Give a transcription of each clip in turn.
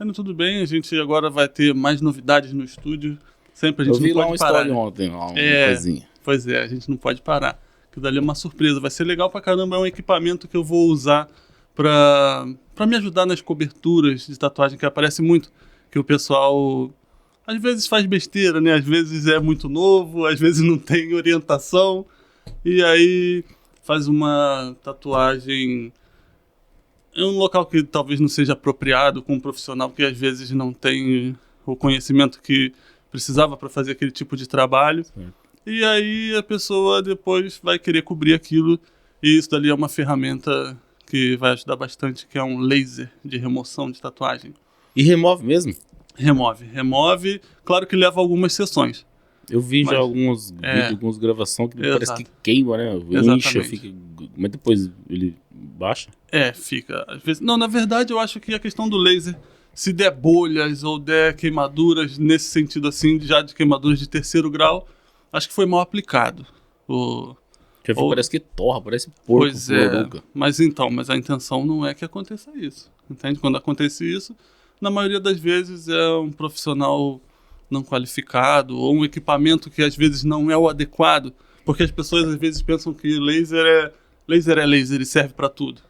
Indo tudo bem, a gente agora vai ter mais novidades no estúdio. Sempre a gente Eu vi não lá pode uma parar. história ontem, uma É, coisinha. pois é, a gente não pode parar. Que dali é uma surpresa, vai ser legal pra caramba, é um equipamento que eu vou usar pra me ajudar nas coberturas de tatuagem, que aparece muito, que o pessoal às vezes faz besteira, né? Às vezes é muito novo, às vezes não tem orientação, e aí faz uma tatuagem em um local que talvez não seja apropriado, com um profissional que às vezes não tem o conhecimento que precisava para fazer aquele tipo de trabalho. Certo. E aí a pessoa depois vai querer cobrir aquilo, e isso dali é uma ferramenta que vai ajudar bastante, que é um laser de remoção de tatuagem. E remove mesmo? Remove, claro que leva algumas sessões. Eu vi Mas, já alguns vídeos, algumas gravações que parece que queima, né? Incha, fica... Mas depois ele baixa? Fica. Às vezes... Não, na verdade eu acho que a questão do laser, se der bolhas ou der queimaduras, nesse sentido assim, já de queimaduras de 3º grau, acho que foi mal aplicado. Já vi, parece que torra, parece porco. Pois é, mas a intenção não é que aconteça isso, entende? Quando acontece isso, na maioria das vezes é um profissional não qualificado ou um equipamento que às vezes não é o adequado, porque as pessoas às vezes pensam que laser é laser e serve pra tudo,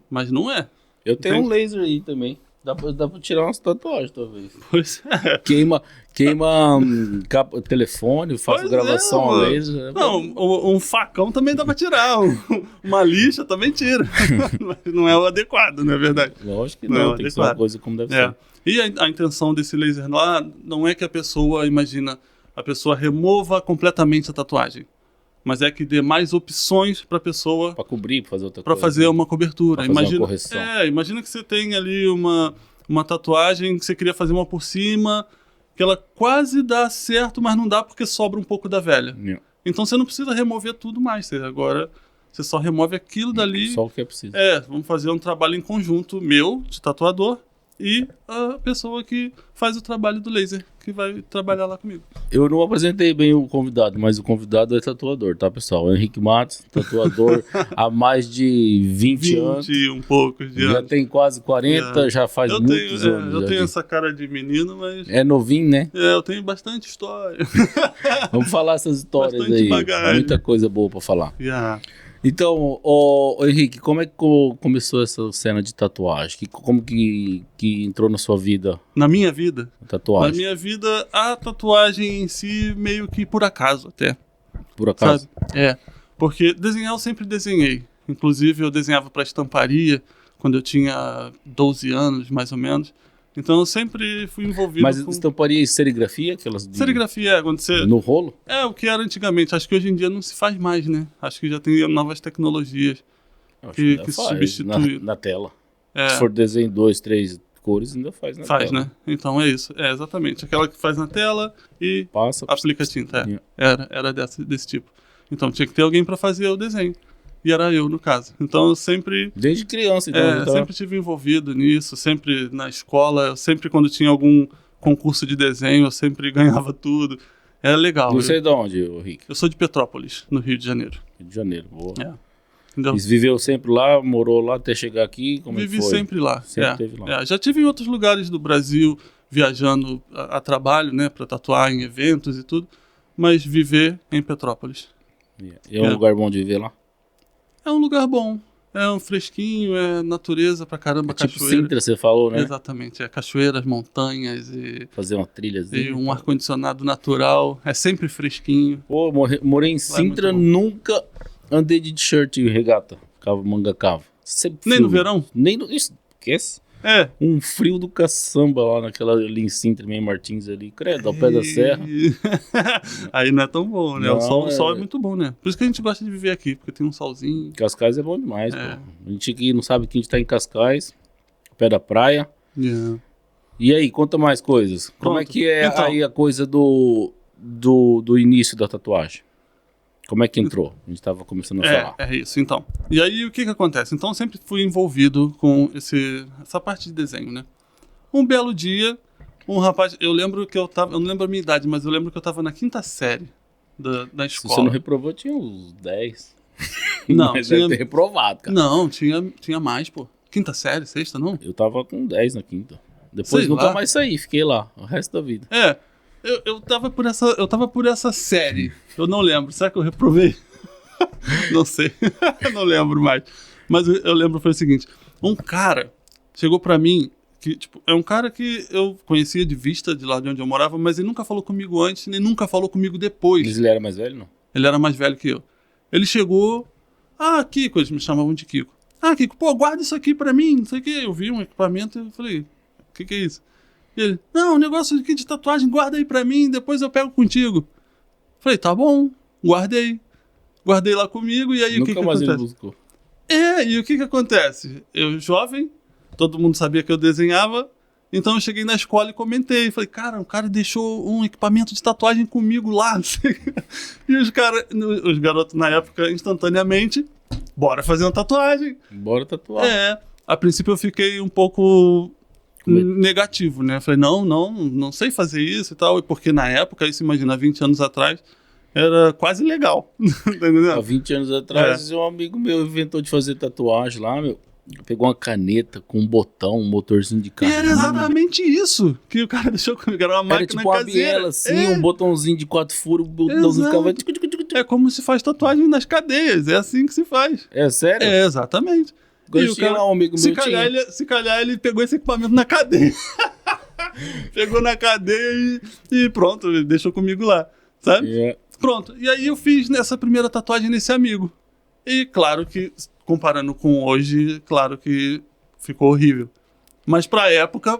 mas não é. Eu tenho um laser aí também. Dá pra tirar umas tatuagens, talvez. Pois é. Queima telefone, faz gravação a laser. Não, um facão também dá pra tirar. Uma lixa também tira. Mas não é o adequado, não é verdade? Lógico que não, tem que ser uma coisa como deve ser. E a intenção desse laser lá não é que a pessoa remova completamente a tatuagem. Mas é que dê mais opções para a pessoa... Para cobrir, para fazer outra coisa. Para fazer uma cobertura. Pra fazer uma correção. Imagina que você tem ali uma tatuagem que você queria fazer uma por cima, que ela quase dá certo, mas não dá porque sobra um pouco da velha. Então você não precisa remover tudo mais. Agora você só remove aquilo dali. Só o que é preciso. Vamos fazer um trabalho em conjunto meu, de tatuador, e a pessoa que faz o trabalho do laser, que vai trabalhar lá comigo. Eu não apresentei bem o convidado, mas o convidado é tatuador, tá, pessoal? Henrique Matos, tatuador há mais de 20 anos. 20 e um poucos de anos. Já tem quase 40, já faz muitos anos. Eu tenho essa cara de menino, mas... É novinho, né? Eu tenho bastante história. Vamos falar essas histórias bastante aí. Bagagem. Muita coisa boa pra falar. Então, Henrique, como é que começou essa cena de tatuagem? Como que entrou na sua vida? Na minha vida? Tatuagem. Na minha vida, a tatuagem em si, meio que por acaso até. Por acaso? Sabe? Porque desenhar eu sempre desenhei. Inclusive, eu desenhava para estamparia quando eu tinha 12 anos, mais ou menos. Então, eu sempre fui envolvido Mas estamparia e serigrafia? Serigrafia, quando você... No rolo? O que era antigamente. Acho que hoje em dia não se faz mais, né? Acho que já tem novas tecnologias que substituem. Na tela. Se for desenho 2, 3 cores, ainda faz na tela. Faz, né? Então é isso. Exatamente. Aquela que faz na tela e aplica tinta. Era desse tipo. Então tinha que ter alguém para fazer o desenho. E era eu, no caso. Então eu sempre... Desde criança, então. Sempre estive envolvido nisso. Sempre na escola. Sempre quando tinha algum concurso de desenho, eu sempre ganhava tudo. Era legal. Você é de onde, Rick? Eu sou de Petrópolis, no Rio de Janeiro. Rio de Janeiro, boa. Entendeu? E viveu sempre lá, morou lá até chegar aqui? Vivi sempre lá. Sempre teve lá. Já tive em outros lugares do Brasil, viajando a trabalho, né? Para tatuar em eventos e tudo. Mas viver em Petrópolis. E é um lugar bom de viver lá? É um lugar bom. É um fresquinho, é natureza pra caramba, tipo cachoeira. Sintra, você falou, né? Exatamente, cachoeiras, montanhas e... Fazer uma trilhazinha. E um ar-condicionado natural, é sempre fresquinho. Pô, morei em Sintra, nunca andei de t-shirt e regata, manga cava. Nem no verão? Nem no... Esquece. Um frio do caçamba lá ali em Sintra, meio Martins ali, credo, ao pé da serra. Aí não é tão bom, né? Não, o sol é muito bom, né? Por isso que a gente gosta de viver aqui, porque tem um solzinho. Cascais é bom demais, pô. A gente aqui não sabe que a gente tá em Cascais, ao pé da praia. E aí, conta mais coisas. Pronto. Como é que é aí a coisa do início da tatuagem? Como é que entrou? A gente estava começando a falar. É isso, então. E aí, o que acontece? Então, eu sempre fui envolvido com essa parte de desenho, né? Um belo dia, um rapaz... Eu lembro que eu não lembro a minha idade, mas eu lembro que eu estava na 5ª série da escola. Se você não reprovou, tinha uns 10. Não, mas deve ter reprovado, cara. Não, tinha mais, pô. 5ª série, 6ª, não? Eu tava com 10 na 5ª. Depois Sei nunca lá. mais saí, fiquei lá o resto da vida. Eu tava por essa série. Eu não lembro. Será que eu reprovei? Não sei. Não lembro mais. Mas eu lembro foi o seguinte. Um cara chegou pra mim, que tipo, é um cara que eu conhecia de vista de lá de onde eu morava, mas ele nunca falou comigo antes, nem nunca falou comigo depois. Mas ele era mais velho, não? Ele era mais velho que eu. Ele chegou... Kiko, eles me chamavam de Kiko. Kiko, pô, guarda isso aqui pra mim, não sei o que. Eu vi um equipamento e eu falei, o que é isso? E ele, não, um negócio aqui de tatuagem, guarda aí pra mim, depois eu pego contigo. Falei, tá bom, guardei. Guardei lá comigo e aí o que mais acontece? ele buscou. E o que acontece? Eu, jovem, todo mundo sabia que eu desenhava, então eu cheguei na escola e comentei. Falei, cara, o cara deixou um equipamento de tatuagem comigo lá. E os garotos na época, instantaneamente, bora fazer uma tatuagem. Bora tatuar. A princípio eu fiquei um pouco negativo, né? Falei, não sei fazer isso e tal. Porque na época, isso imagina, 20 anos atrás, era quase legal. Tá entendendo? Há 20 anos atrás, um amigo meu inventou de fazer tatuagem lá, meu. Pegou uma caneta com um botão, um motorzinho de carro. E era exatamente isso que o cara deixou comigo. Era uma máquina era tipo uma caseira. biela, assim, um botãozinho de 4 furos, o botãozinho ficava... É como se faz tatuagem nas cadeias. É assim que se faz. É sério? É, exatamente. E o cara, um amigo meu se calhar ele pegou esse equipamento na cadeia. Pegou na cadeia e pronto, ele deixou comigo lá, sabe? Pronto. E aí eu fiz essa primeira tatuagem nesse amigo. E claro que, comparando com hoje, claro que ficou horrível. Mas pra época,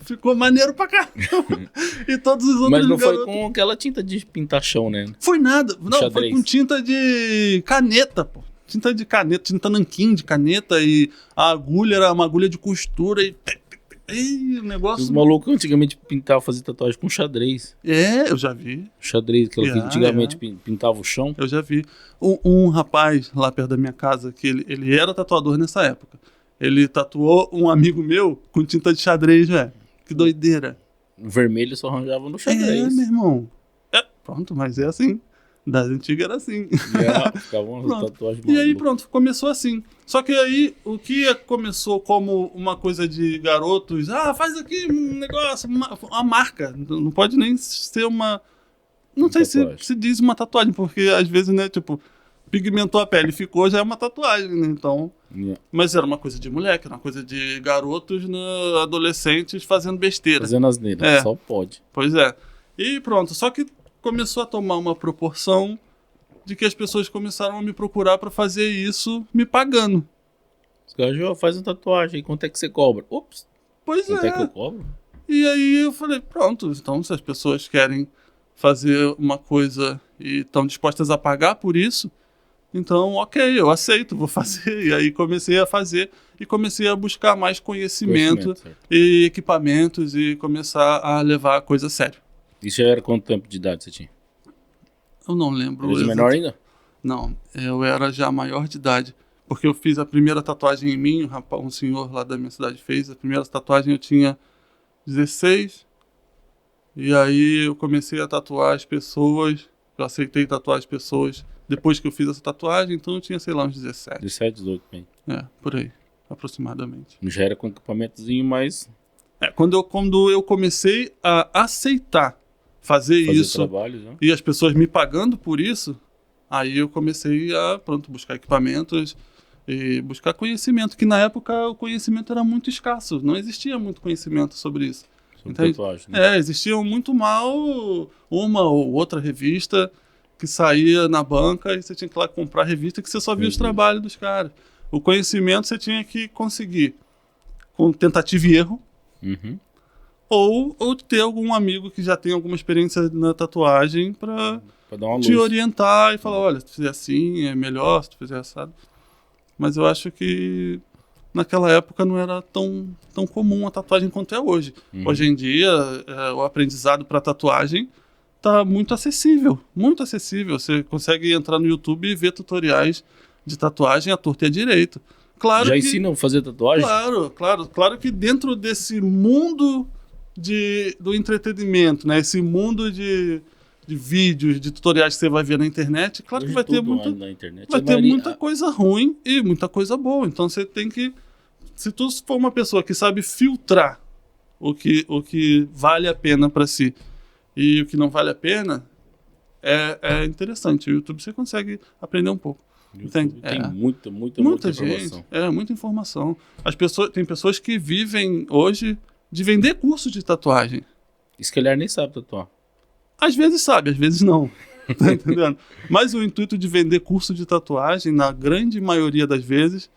ficou maneiro pra caramba. E todos os outros Mas não garotos... foi com aquela tinta de pintar chão, né? Foi nada. Não, xadrez. Foi com tinta de caneta, pô. Tinta de caneta, tinta nanquim de caneta. E a agulha era uma agulha de costura e o negócio... Os malucos antigamente pintavam, faziam tatuagem com xadrez. Eu já vi. Xadrez, que antigamente pintava o chão. Eu já vi. Um rapaz lá perto da minha casa, que ele era tatuador nessa época. Ele tatuou um amigo meu com tinta de xadrez, velho. Que doideira. O vermelho só arranjava no xadrez. Meu irmão. Pronto, mas é assim. Das antigas era assim. Ficava uma tatuagem E aí pronto, começou assim. Só que aí, o que começou como uma coisa de garotos, faz aqui um negócio, uma marca. Não pode nem ser uma... Não sei se diz uma tatuagem, porque às vezes, né, tipo, pigmentou a pele e ficou, já é uma tatuagem, né? Então... Mas era uma coisa de moleque, era uma coisa de garotos, né, adolescentes fazendo besteira. Fazendo asneira, só pode. Pois é. E pronto, só que começou a tomar uma proporção de que as pessoas começaram a me procurar pra fazer isso me pagando. Os caras, faz uma tatuagem, quanto é que você cobra? Ops, pois quanto é que eu cobro? E aí eu falei, pronto, então se as pessoas querem fazer uma coisa e estão dispostas a pagar por isso, então ok, eu aceito, vou fazer. E aí comecei a fazer e comecei a buscar mais conhecimento e equipamentos e começar a levar a coisa a sério. Isso já era quanto tempo de idade você tinha? Eu não lembro. Era de menor ainda? Não, eu era já maior de idade. Porque eu fiz a primeira tatuagem em mim, um senhor lá da minha cidade fez. A primeira tatuagem eu tinha 16. E aí eu comecei a tatuar as pessoas. Eu aceitei tatuar as pessoas depois que eu fiz essa tatuagem. Então eu tinha, sei lá, uns 17. 17, 18, bem. Por aí, aproximadamente. Já era com equipamentozinho, mas... Quando eu comecei a aceitar fazer isso trabalhos, né? E as pessoas me pagando por isso, aí eu comecei a buscar equipamentos e buscar conhecimento, que na época o conhecimento era muito escasso, não existia muito conhecimento sobre isso. Sobre tatuagem, né? Existiam muito mal uma ou outra revista que saía na banca e você tinha que ir lá comprar a revista que você só via os trabalhos dos caras. O conhecimento você tinha que conseguir com tentativa e erro, ou ter algum amigo que já tem alguma experiência na tatuagem para te orientar e falar, olha, se tu fizer assim é melhor, se tu fizer assado. Mas eu acho que naquela época não era tão comum a tatuagem quanto é hoje. Hoje em dia, o aprendizado para tatuagem tá muito acessível, muito acessível. Você consegue entrar no YouTube e ver tutoriais de tatuagem à torta e à direita. Claro já ensinam a fazer tatuagem? Claro que dentro desse mundo do entretenimento, né? Esse mundo de vídeos, de tutoriais que você vai ver na internet, claro hoje que vai ter muita coisa ruim e muita coisa boa. Então você tem que, se tu for uma pessoa que sabe filtrar o que vale a pena para si. E o que não vale a pena é interessante. O YouTube você consegue aprender um pouco. Tem muita informação. Muita informação. Tem pessoas que vivem hoje de vender curso de tatuagem. Isso que ele nem sabe tatuar. Às vezes sabe, às vezes não. Tá entendendo? Mas o intuito de vender curso de tatuagem, na grande maioria das vezes,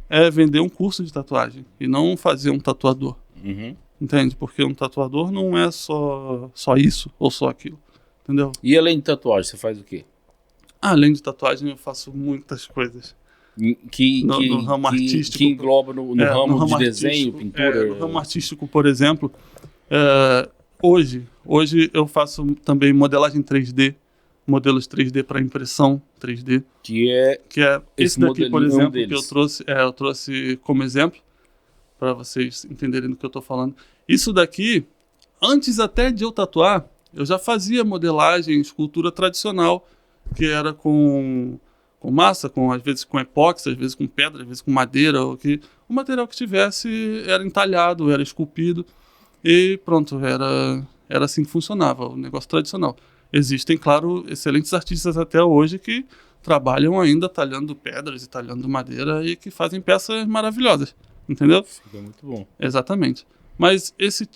é vender um curso de tatuagem e não fazer um tatuador. Uhum. Entende? Porque um tatuador não é só isso ou só aquilo. Entendeu? E além de tatuagem, você faz o quê? Além de tatuagem, eu faço muitas coisas. No ramo artístico. Que engloba no ramo de desenho, pintura. No ramo artístico, por exemplo, hoje eu faço também modelagem 3D, modelos 3D para impressão 3D. Que é esse daqui, por exemplo, que eu trouxe como exemplo, para vocês entenderem do que eu estou falando. Isso daqui, antes até de eu tatuar, eu já fazia modelagem, escultura tradicional, que era com massa, às vezes com epóxi, às vezes com pedra, às vezes com madeira, o material que tivesse era entalhado, era esculpido, e pronto, era assim que funcionava, o negócio tradicional. Existem, claro, excelentes artistas até hoje que trabalham ainda talhando pedras e talhando madeira e que fazem peças maravilhosas, entendeu? Fica muito bom. Exatamente. Mas esse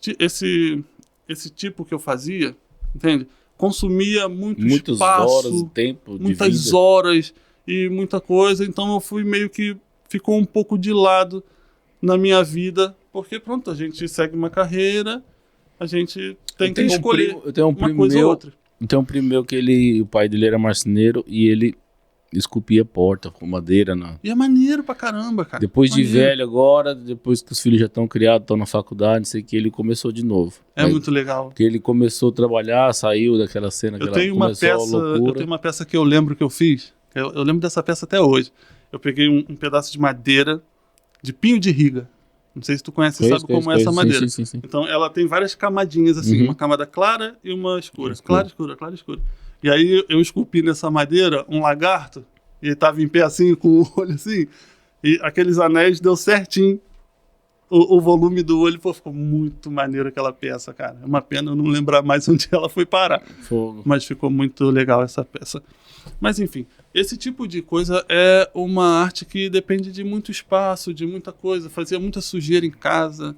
tipo que eu fazia, entende? Consumia muitas horas de tempo, muitas horas e muita coisa, então eu fui meio que ficou um pouco de lado na minha vida, porque pronto, a gente segue uma carreira, a gente tem que escolher uma coisa ou outra. Então um primo meu que o pai dele era marceneiro e ele esculpia porta com madeira. E é maneiro pra caramba, cara. Depois de velho agora, depois que os filhos já estão criados, estão na faculdade, não sei o que, ele começou de novo. Muito legal. Porque ele começou a trabalhar, saiu daquela cena que eu tenho uma peça que eu lembro que eu fiz. Eu lembro dessa peça até hoje. Eu peguei um pedaço de madeira de pinho de riga. Não sei se tu conhece e sabe como é essa madeira. Sim. Então ela tem várias camadinhas assim, uma camada clara e uma escura. Clara, escura. E aí eu esculpi nessa madeira um lagarto, e ele tava em pé assim, com o olho assim, e aqueles anéis deu certinho o volume do olho. Pô, ficou muito maneiro aquela peça, cara. É uma pena eu não lembrar mais onde ela foi parar. Fogo. Mas ficou muito legal essa peça. Mas enfim, esse tipo de coisa é uma arte que depende de muito espaço, de muita coisa. Fazia muita sujeira em casa.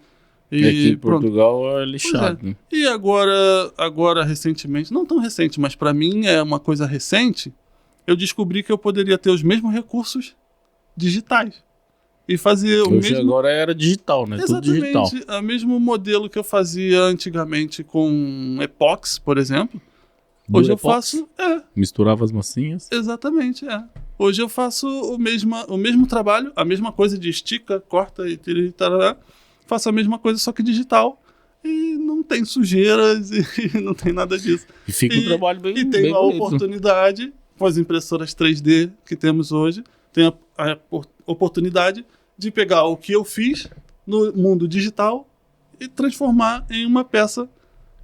E aqui em Portugal é lixado. Né? E agora recentemente, não tão recente, mas para mim é uma coisa recente, eu descobri que eu poderia ter os mesmos recursos digitais. E fazer o mesmo... Agora era digital, né? Exatamente, tudo digital. O mesmo modelo que eu fazia antigamente com epóxi, por exemplo. Hoje eu faço... Misturava as massinhas. Exatamente, Hoje eu faço o mesmo trabalho, a mesma coisa de estica, corta e tarará. Faço a mesma coisa, só que digital. E não tem sujeiras e não tem nada disso. E fica um trabalho bem bonito. E tem a oportunidade, com as impressoras 3D que temos hoje, tem a oportunidade de pegar o que eu fiz no mundo digital e transformar em uma peça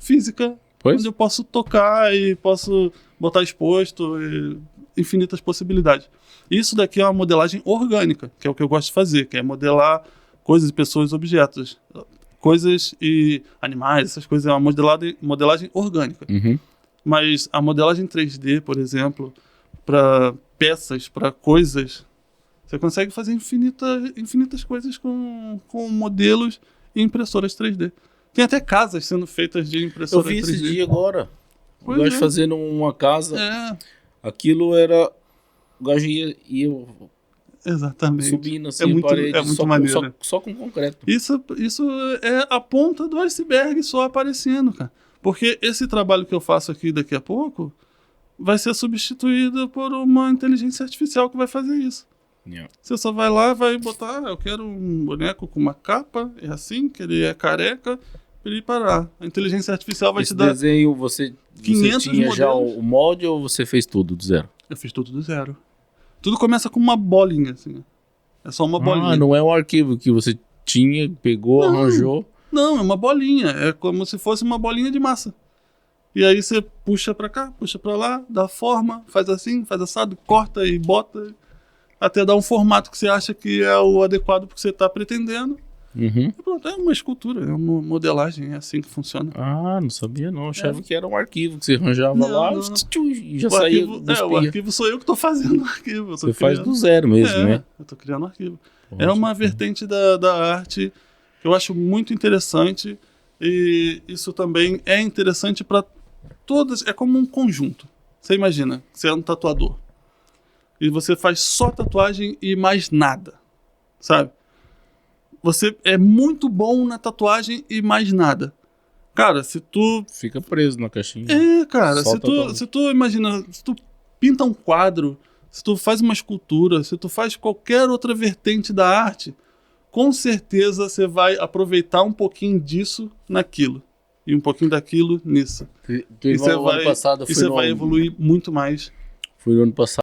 física, onde eu posso tocar e posso botar exposto, e infinitas possibilidades. Isso daqui é uma modelagem orgânica, que é o que eu gosto de fazer, que é modelar coisas, pessoas, objetos, coisas e animais, essas coisas, é uma modelagem orgânica. Uhum. Mas a modelagem 3D, por exemplo, para peças, para coisas, você consegue fazer infinitas coisas com modelos e impressoras 3D. Tem até casas sendo feitas de impressora 3D. Eu vi esse dia agora. O gajo fazendo uma casa. Aquilo era... O gajo ia Exatamente. Subindo assim a parede, muito maneiro. Só com concreto. Isso é a ponta do iceberg só aparecendo, cara. Porque esse trabalho que eu faço aqui daqui a pouco vai ser substituído por uma inteligência artificial que vai fazer isso. Você só vai lá, vai botar, eu quero um boneco com uma capa, é assim, que ele é careca, ele parar. A inteligência artificial vai te dar... Esse desenho, você tinha modelos. Já o molde ou você fez tudo do zero? Eu fiz tudo do zero. Tudo começa com uma bolinha, assim. É só uma bolinha. Não é um arquivo que você tinha, pegou, arranjou? Não, é uma bolinha. É como se fosse uma bolinha de massa. E aí você puxa pra cá, puxa pra lá, dá forma, faz assim, faz assado, corta e bota, até dar um formato que você acha que é o adequado pro que você tá pretendendo. Uhum. E pronto, é uma escultura, é uma modelagem, é assim que funciona. Ah, não sabia não. Eu achava que era um arquivo que você arranjava lá e já o saía. arquivo, o arquivo sou eu que estou fazendo o arquivo. Você faz do zero mesmo, né? Eu estou criando o arquivo. Poxa, é uma vertente da arte que eu acho muito interessante e isso também é interessante para todas, é como um conjunto. Você imagina, você é um tatuador e você faz só tatuagem e mais nada, sabe? Você é muito bom na tatuagem e mais nada. Cara, se tu... Fica preso na caixinha. cara, se tu imagina, se tu pinta um quadro, se tu faz uma escultura, se tu faz qualquer outra vertente da arte, com certeza você vai aproveitar um pouquinho disso naquilo. E um pouquinho daquilo nisso. E você vai evoluir muito mais. Fui no ano passado.